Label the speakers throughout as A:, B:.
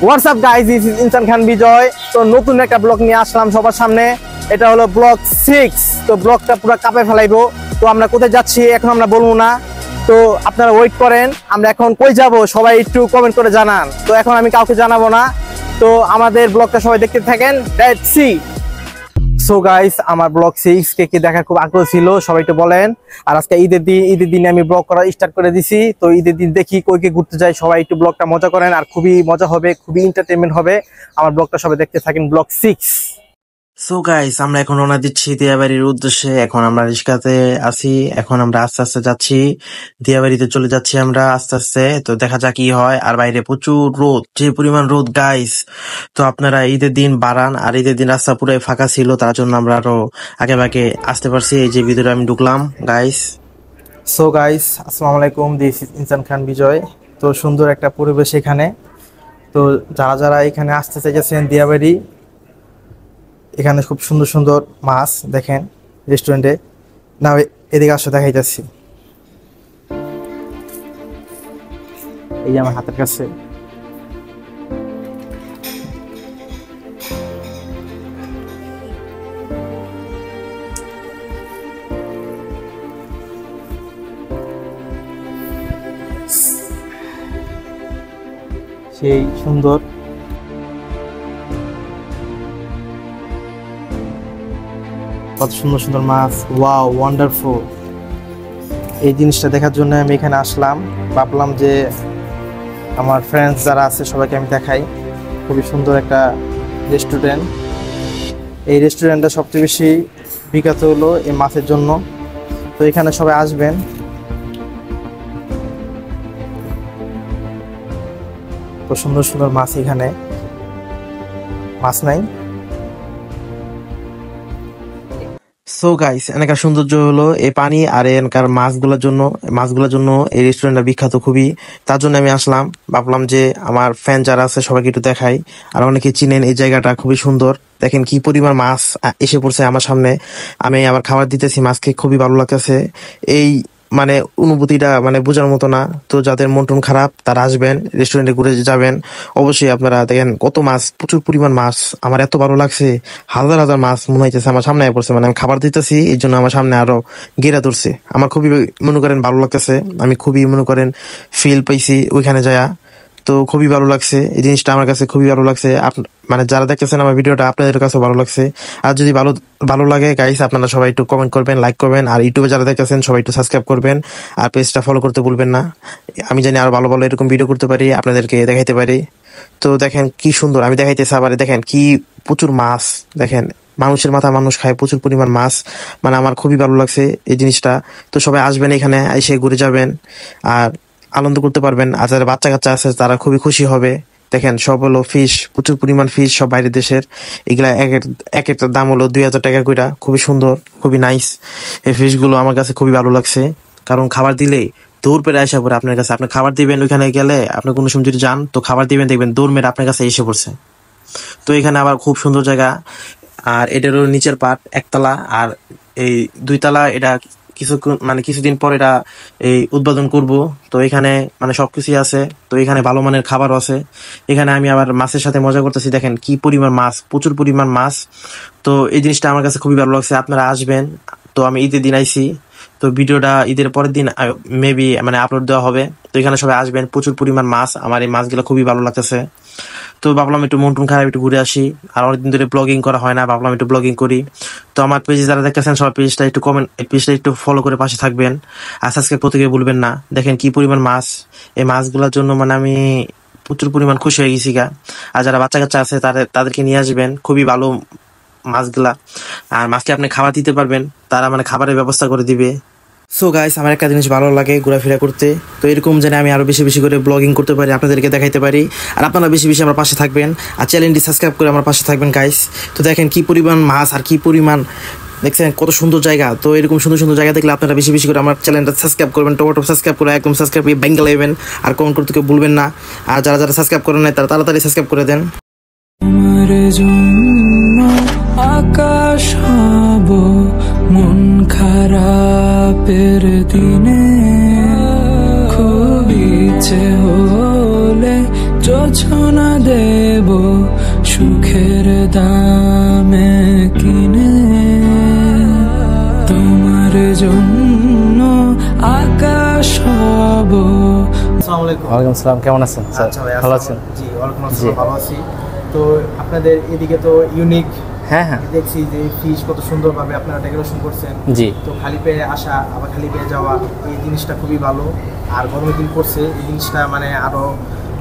A: WhatsApp guys, this is ইনসান খান বিজয়। তো নতুন একটা ব্লগ নিয়ে আসলাম সবার সামনে। এটা হলো ব্লগ 6। তো ব্লগটা পুরো কাঁপে ফেলাইবো। তো আমরা কোথায় যাচ্ছি এখন আমরা বলবো না, তো আপনারা ওয়েট করেন। আমরা এখন কই যাব সবাই একটু কমেন্ট করে জানান। তো এখন আমি কাউকে জানাবো না, তো আমাদের ব্লগটা সবাই দেখতে থাকেন। Let's see. সো গাইস, আমার ব্লগ 6 কে দেখার খুব আগ্রহ ছিল, সবাই একটু বলেন। আর আজকে ঈদের দিনে আমি ব্লগ করা স্টার্ট করে দিছি। তো ঈদের দিন দেখি কইকে ঘুরতে যাই, সবাই একটু ব্লগটা মজা করেন। আর খুবই মজা হবে, খুবই এন্টারটেইনমেন্ট হবে। আমার ব্লগটা সবাই দেখতে থাকেন, ব্লগ 6।
B: সো গাইস, আমরা এখন রওনা দিচ্ছি দিয়াবাড়ির উদ্দেশ্যে। এখন আমরা রিস্কাতে আছি, এখন আমরা আস্তে আস্তে যাচ্ছি, দিয়াবাড়িতে চলে যাচ্ছি আমরা আস্তে আস্তে। তো দেখা যাক কি হয়। আর বাইরে প্রচুর রোদ, যে পরিমাণ রোদ গাইস। তো আপনারা ঈদের দিন বাড়ান, আর ঈদের দিন রাস্তা পুরাই ফাঁকা ছিল, তার জন্য আমরা আরো আগে ভাগে আসতে পারছি। এই যে ভিতরে আমি ঢুকলাম গাইস।
A: সো গাইস, আসসালামু আলাইকুম, দিস ইজ ইনসান খান বিজয়। তো সুন্দর একটা পরিবেশ এখানে। তো যারা যারা এখানে আসতে চাইছেন দিয়াবাড়ি, এখানে খুব সুন্দর সুন্দর মাছ দেখেন রেস্টুরেন্টে। না এদিকে আসো, দেখাইতেছি। এই যে আমার হাতের কাছে সেই সুন্দর কত সুন্দর সুন্দর মাছ। Wow, wonderful. এই জিনিসটা দেখার জন্য আমি এখানে আসলাম। ভাবলাম যে আমার ফ্রেন্ডস যারা আছে সবাইকে আমি দেখাই। খুবই সুন্দর একটা রেস্টুরেন্ট। এই রেস্টুরেন্টটা সবচেয়ে বেশি বিখ্যাত হলো এই মাছের জন্য। তো এখানে সবাই আসবেন। তো সুন্দর সুন্দর মাছ, এখানে মাছ নাই।
B: সো গাইস, এখানকার সৌন্দর্য হলো এই পানি আর এখানকার মাছগুলোর জন্য এই রেস্টুরেন্টটা বিখ্যাত খুবই। তার জন্য আমি আসলাম, ভাবলাম যে আমার ফ্যান যারা আছে সবাইকে একটু দেখাই। আর অনেকে চিনেন এই জায়গাটা খুবই সুন্দর। দেখেন কি পরিমাণ মাছ এসে পড়ছে আমার সামনে। আমি আবার খাবার দিতেছি, মাছকে খুবই ভালো লাগতেছে। এই মানে অনুভূতিটা মানে বোঝার মতো না। তো যাদের মন টন খারাপ তারা আসবেন, রেস্টুরেন্টে ঘুরে যাবেন। অবশ্যই আপনারা দেখেন কত মাছ, প্রচুর পরিমাণ মাছ। আমার এত ভালো লাগছে, হাজার হাজার মাছ মনে হইতেছে আমার সামনে পড়ছে। মানে আমি খাবার দিতেছি, এই জন্য আমার সামনে আরো গেরা ধরছে। আমার খুবই মনে করেন ভালো লাগতেছে, আমি খুবই মনে করেন ফিল পাইছি ওইখানে যায়া। তো খুবই ভালো লাগছে, এই জিনিসটা আমার কাছে খুবই ভালো লাগছে। মানে যারা দেখতেছেন আমার ভিডিওটা, আপনাদের কাছে ভালো লাগছে। আর যদি ভালো লাগে গাইস, আপনারা সবাই একটু কমেন্ট করবেন, লাইক করবেন। আর ইউটিউবে যারা দেখতেছেন সবাই একটু সাবস্ক্রাইব করবেন, আর পেজটা ফলো করতে ভুলবেন না। আমি জানি আরো ভালো ভালো এরকম ভিডিও করতে পারি, আপনাদেরকে দেখাইতে পারি। তো দেখেন কি সুন্দর, আমি দেখাইতেছি আবার। দেখেন কি প্রচুর মাছ, দেখেন মানুষের মাথা মানুষ খায়, প্রচুর পরিমাণ মাছ। মানে আমার খুবই ভালো লাগছে এই জিনিসটা। তো সবাই আসবেন, এখানে এসে ঘুরে যাবেন আর আনন্দ করতে পারবেন। আর যারা বাচ্চা কাচ্চা আছে তারা খুবই খুশি হবে। দেখেন সব হলো ফিশ, প্রচুর পরিমাণ ফিশ, সব বাইরের দেশের। এগুলা এক একটা দাম হলো 2000 টাকা কইরা। খুবই সুন্দর, খুবই নাইস। এই ফিশ গুলো আমার কাছে খুবই ভালো লাগছে, কারণ খাবার দিলে দৌড় পেরে আসা পরে আপনার কাছে। আপনি খাবার দিবেন, ওইখানে গেলে আপনি কোনো সময় যদি যান তো খাবার দিবেন, দেখবেন দৌড় মেরে আপনার কাছে এসে পড়ছে। তো এখানে আবার খুব সুন্দর জায়গা। আর এটারও নিচের পার্ট একতলা, আর এই 2 তলা। এটা কিছুদিন পর এটা এই উদ্বোধন করব। তো এখানে মানে সবকিছুই আছে। তো এখানে ভালো মানের খাবারও আছে। এখানে আমি আবার মাছের সাথে মজা করতেছি, দেখেন কি পরিমাণ মাছ, প্রচুর পরিমাণ মাছ। তো এই জিনিসটা আমার কাছে খুবই ভালো লাগছে। আপনারা আসবেন। তো আমি ঈদের দিন আইছি, তো ভিডিওটা ঈদের পরের দিন মেবি মানে আপলোড দেওয়া হবে। তো এখানে সবাই আসবেন, প্রচুর পরিমাণ মাছ। আমার এই মাছগুলো খুবই ভালো লাগতেছে। তো ভাবলাম একটু মন টন খারাপ, একটু ঘুরে আসি। আর অনেকদিন ধরে ব্লগিং করা হয় না, ভাবলাম একটু ব্লগিং করি। তো আমার পেজে যারা দেখতেছেন সবাই পেজটা একটু ফলো করে পাশে থাকবেন, আর সাবস্ক্রাইব করতে গিয়ে ভুলবেন না। দেখেন কি পরিমাণ মাছ। এই মাছগুলোর জন্য মানে আমি প্রচুর পরিমাণ খুশি হয়ে গেছি গা। আর যারা বাচ্চা কাচ্চা আছে তাদেরকে নিয়ে আসবেন, খুবই ভালো মাছগুলা। আর মাছকে আপনি খাবার দিতে পারবেন, তারা মানে খাবারের ব্যবস্থা করে দিবে। সো গাইস, আমার একটা জিনিস ভালো লাগে ঘোরাফেরা করতে। তো এরকম যেন আমি আরো বেশি বেশি করে ব্লগিং করতে পারি, আপনাদেরকে দেখাইতে পারি। আর আপনারা বেশি বেশি আমার পাশে থাকবেন, আর চ্যানেলটি সাবস্ক্রাইব করে আমার পাশে থাকবেন গাইস। তো দেখেন কি পরিমাণ মাছ, আর কি পরিমাণ, দেখছেন কত সুন্দর জায়গা। তো এরকম সুন্দর সুন্দর জায়গা দেখলে আপনারা বেশি বেশি করে আমার চ্যানেলটা সাবস্ক্রাইব করবেন। টমেটো সাবস্ক্রাইব করে একদম সাবস্ক্রাইব করে বেঙ্গল নেবেন, আর কমেন্ট করতে কেউ ভুলবেন না। আর যারা যারা সাবস্ক্রাইব করেন নাই তারা তাড়াতাড়ি সাবস্ক্রাইব করে দেন। আকাশ হব মন খারাপের দিনে, খুব ইচ্ছে হলে
C: যোছনা দেব সুখের দামে কিনে, তোমার জন্য আকাশ হব।
A: আসসালামু আলাইকুম।
D: ওয়ালাইকুম আসসালাম, কেমন আছেন স্যার?
A: আচ্ছা ভাই,
D: ভালো আছেন?
A: জি ওয়ালাইকুম আসসালাম, ভালো আছি। তো আপনাদের এদিকে তো ইউনিক,
D: হ্যাঁ হ্যাঁ
A: দেখছি যে ফিশ কত সুন্দরভাবে আপনারা ডেকোরেশন করছেন।
D: জি।
A: তো খালি পেয়ে আসা আবার খালি পেয়ে যাওয়া, এই জিনিসটা খুবই ভালো। আর গরমের দিন করছে এই জিনিসটা মানে আরো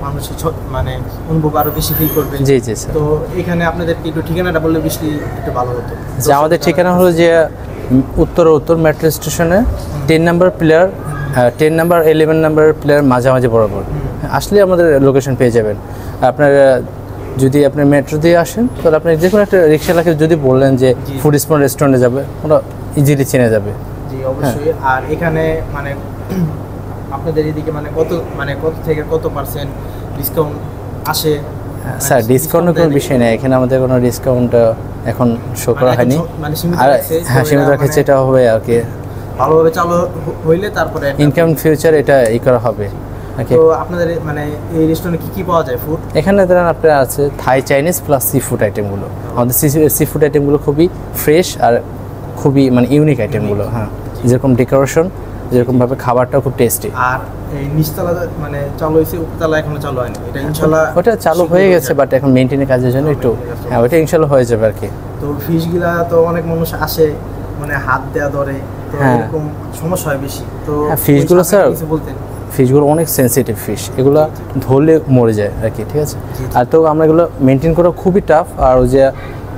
A: মানুষের মানে অনুভব আরো বেশি ফিল করবে।
D: জি জি স্যার।
A: তো এখানে আপনাদেরকে একটু ঠিকানাটা বললে বেশি একটু ভালো হতো।
D: যে আমাদের ঠিকানা হলো যে উত্তর মেট্রো স্টেশনে 10 number player, 10 number 11 number player মাঝামাঝি বরাবর আসলে আমাদের লোকেশন পেয়ে যাবেন। আপনার যদি আপনি মেট্রো দিয়ে আসেন তাহলে আপনি যে কোনো একটা রিক্সাওয়ালাকে যদি বললেন যে ফুড স্পট রেস্টুরেন্টে যাবে, ওরা ইজিলি চিনে যাবে।
A: জি অবশ্যই। আর এখানে মানে আপনাদের এদিকে মানে কত থেকে কত পার্সেন্ট ডিসকাউন্ট আসে?
D: স্যার ডিসকাউন্টের কোনো বিষয় নেই এখানে, আমাদের কোনো ডিসকাউন্ট এখন শো করা হয়নি। আর হ্যাঁ, সীমিত রাখছে, এটা হবে আর কি
A: ভালোভাবে চালু হইলে তারপরে
D: ইনকাম ফিউচার এটা করা হবে।
A: তো আপনাদের মানে এই রেস্টুরেন্টে কি কি পাওয়া যায় ফুড?
D: এখানে ধরেন আপনার আছে থাই, চাইনিজ প্লাস সি ফুড আইটেমগুলো। আমাদের সি ফুড আইটেমগুলো খুবই ফ্রেশ আর খুবই মানে ইউনিক আইটেমগুলো। হ্যাঁ, যেরকম ডেকোরেশন, যেরকমভাবে খাবারটাও খুব টেস্টি।
A: আর এই নিচতলা মানে চালু হয়েছে, উপতলা এখনো চালু হয়নি, এটা ইনশাআল্লাহ
D: ওটা চালু হয়ে গেছে, বাট এখন মেইনটেনের কাজের জন্য একটু হ্যাঁ ওটা ইনশাআল্লাহ হয়ে যাবে আর কি।
A: তো ফিশগুলা তো অনেক মানুষ আসে মানে হাত দেয়া ধরে, তো এরকম সমস্যা হয় বেশি। তো
D: ফিশগুলো স্যার,
A: কিছু বলতেন?
D: ফিশগুলো অনেক সেন্সিটিভ ফিশ, এগুলো ধরলে মরে যায় আর কি, ঠিক আছে। আর তো আমরা এগুলো মেনটেন করা খুবই টাফ। আর ওই যে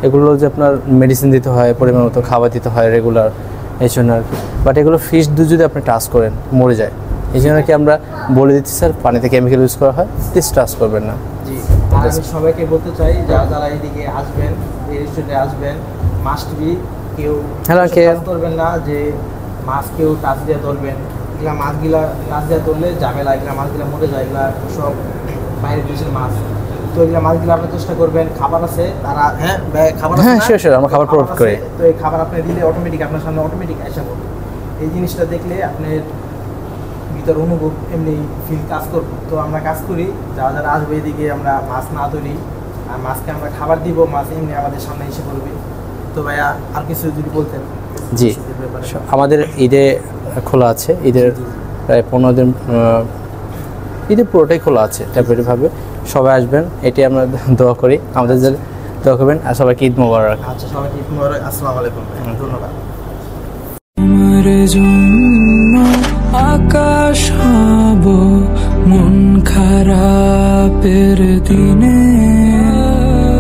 D: এগুলো যে আপনার মেডিসিন দিতে হয়, পরিমাণ মতো খাবার দিতে হয় রেগুলার, এই জন্য আর কি। বাট এগুলো ফিশ যদি আপনি টাচ করেন মরে যায়, এই জন্য কি আমরা বলে দিচ্ছি স্যার পানিতে কেমিক্যাল ইউজ করা হয়, প্লিজ টাচ করবেন না।
A: জি। আর আমি সবাইকে বলতে চাই যারা এদিকে আসবেন, এই রেস্টুরেন্টে আসবেন, মাস্ট বি কেউ টাচ করবেন না, যে মাছ কেউ টাচ দিয়ে ধরবেন। এগুলা মাছগুলা টাচ দিয়ে ধরলে ঝামেলা, এগুলা মাছগুলা মরে যায়, এগুলা সব বাইরের দেশের মাছ। তো এগুলা মাছগুলো আপনি চেষ্টা করবেন। খাবার আছে তারা, হ্যাঁ খাবার আছে,
D: হ্যাঁ শিওর আমরা খাবার প্রোভাইড করি।
A: তো এই খাবার আপনি দিলে অটোমেটিক আপনার সামনে অটোমেটিক আসা করবে। এই জিনিসটা দেখলে আপনার ভিতর অনুভব এমনি ফিল কাজ করবে। তো আমরা কাজ করি, যারা আসবে এদিকে আমরা মাছ না ধরি, আর মাছকে আমরা খাবার দিব, মাছ এমনি আমাদের সামনে এসে পড়বে। তো ভাইয়া আর কিছু যদি বলতেন।
D: জি, আমাদের ঈদে খোলা আছে, ঈদের প্রায় 15 দিন, ঈদের পুরোটাই খোলা আছে টেম্পোরারিভাবে। সবাই আসবেন, এটি আমরা দোয়া করি, আমাদের দোয়া করবেন। আর সবাইকে ঈদ মোবারক।
A: আচ্ছা, সবাইকে ঈদ মোবারক। আসসালামু আলাইকুম, ধন্যবাদ।
C: তোমার জন্য আকাশ হব মন খারাপের দিনে,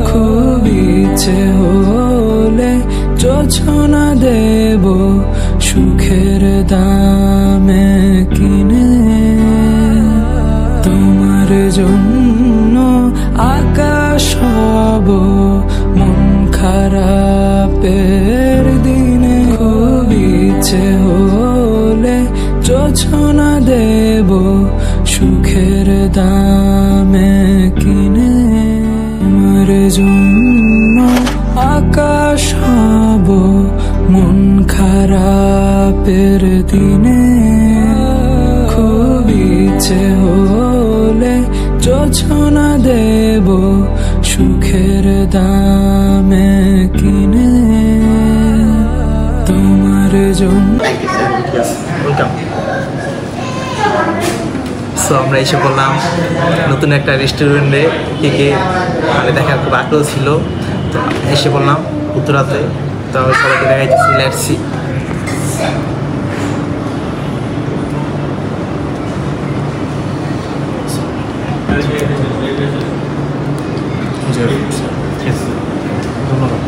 C: খুব ইচ্ছে হলে যোছনা দেব সুখের দামে কিনে, তোমার জন্য আকাশ হব মন খারাপের দিনে, খুব ইচ্ছে হলে যোছনা দেব সুখের দামে কিনে, তোমার জন্য আকাশ হব মন খারাপের দিনে, খুব ইচ্ছে হলে যোছনা দেব সুখের দামে কিনে, তোমার জন্য।
A: সো আমরা এসে বললাম নতুন একটা রেস্টুরেন্টে, কে মানে দেখার খুব আগ্রহ ছিল। তো এসে বললাম উত্তরাতে, তো আমি সবাইকে দেখাইতেছি। Let's see. ধন্যবাদ।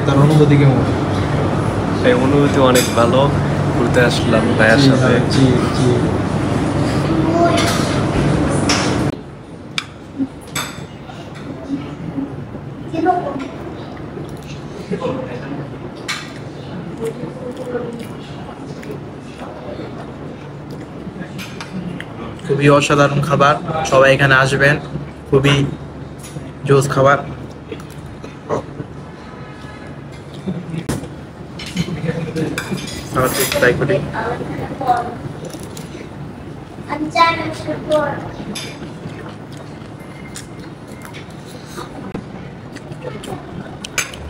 A: তার অনুভূতি কেমন?
E: এই অনুভূতি অনেক ভালো, ঘুরতে আসলাম ভাইয়ার সাথে।
A: জি জি। খুবই অসাধারণ খাবার, সবাই এখানে আসবেন। খুবই
B: জোস খাবার। ট্রাই করি।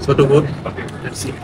B: So to good. Let's see.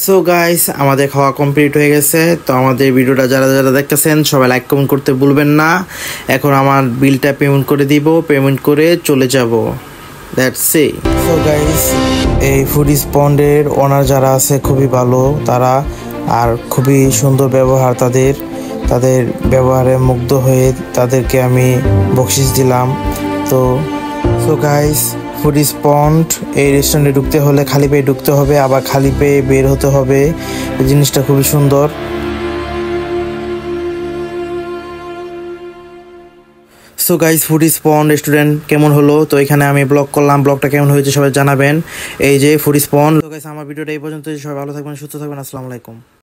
B: So guys, আমাদের খাওয়া কমপ্লিট হয়ে গেছে। তো আমাদের ভিডিওটা যারা যারা দেখতেছেন সবাই লাইক কমেন্ট করতে ভুলবেন না। এখন আমার বিলটা পেমেন্ট করে দিব, পেমেন্ট করে চলে যাব। That's it. সো গাইস, এই ফুডিজ পন্ডের ওনার যারা আছে খুবই ভালো তারা, আর খুবই সুন্দর ব্যবহার তাদের। তাদের ব্যবহারে মুগ্ধ হয়ে তাদেরকে আমি বকশিস দিলাম। তো সো গাইস, ফুডিজ পন্ড এই রেস্টুরেন্টে ঢুকতে হলে খালি পেয়ে ঢুকতে হবে, আবার খালি পেয়ে বের হতে হবে। এই জিনিসটা খুবই সুন্দর। সো গাইস, ফুডিজ পন্ড রেস্টুরেন্ট কেমন হলো? তো এখানে আমি ব্লগ করলাম, ব্লগটা কেমন হয়েছে সবাই জানাবেন। এই যে ফুডিজ পন্ড। তো গাইস, আমার ভিডিওটা এই পর্যন্ত। সবাই ভালো থাকবেন, সুস্থ থাকবেন। আসসালামু আলাইকুম।